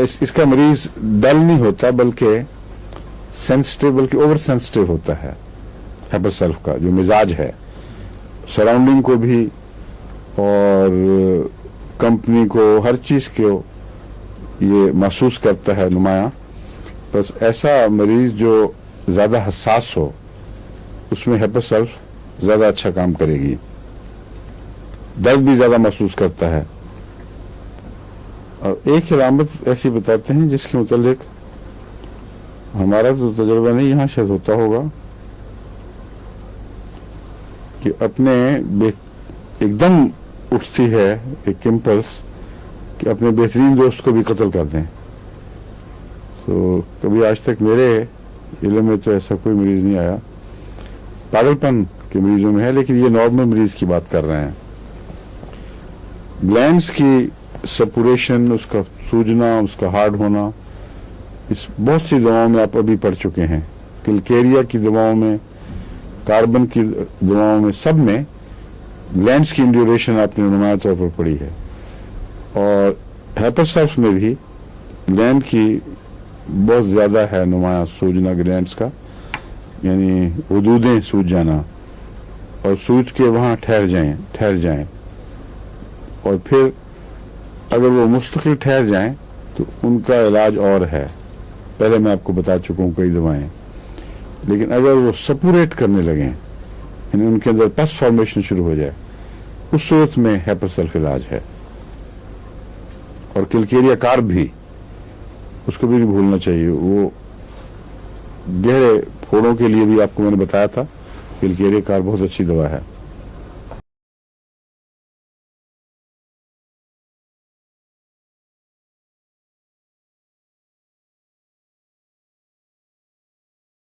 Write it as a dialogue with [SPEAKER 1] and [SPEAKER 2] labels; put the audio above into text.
[SPEAKER 1] इसका मरीज डल नहीं होता बल्कि सेंसिटिव, बल्कि ओवर सेंसिटिव होता है। हेपर सेल्फ का जो मिजाज है सराउंडिंग को भी और कंपनी को, हर चीज को ये महसूस करता है नुमाया। बस ऐसा मरीज जो ज्यादा हसास हो उसमें हेपर सेल्फ ज्यादा अच्छा काम करेगी। दर्द भी ज्यादा महसूस करता है। और एक अलामत ऐसी बताते हैं जिसके मुतालिक हमारा तो तजुर्बा नहीं, यहाँ शायद होता होगा कि अपने एकदम उठती है एक इम्पल्स कि अपने बेहतरीन दोस्त को भी कत्ल कर दें। तो कभी आज तक मेरे इल्म में तो ऐसा कोई मरीज नहीं आया। पागलपन के मरीजों में है, लेकिन ये नॉर्मल मरीज की बात कर रहे हैं। ग्लैंड्स की सपुरेशन, उसका सूजना, उसका हार्ड होना, इस बहुत सी दवाओं में आप अभी पढ़ चुके हैं। किलकेरिया की दवाओं में, कार्बन की दवाओं में, सब में ग्लैंड्स की इंड्यूरेशन आपने नुमाया तौर पर पढ़ी है। और हेपर सेल्फ में भी ग्लैंड की बहुत ज्यादा है नुमाया सूजना ग्लैंड्स का, यानी हुदूदें सूज जाना और सूज के वहां ठहर जाएं और फिर अगर वो मुस्तकिल ठहर जाएं तो उनका इलाज और है। पहले मैं आपको बता चुका हूँ कई दवाएं। लेकिन अगर वो सपुरेट करने लगें, यानी उनके अंदर पस फॉर्मेशन शुरू हो जाए, उस सूरत में हेपर सेल्फ इलाज है। और किलकेरिया कार्ब भी, उसको भी नहीं भूलना चाहिए। वो गहरे फोड़ों के लिए भी आपको मैंने बताया था, किलकेरिया कार्ब बहुत अच्छी दवा है।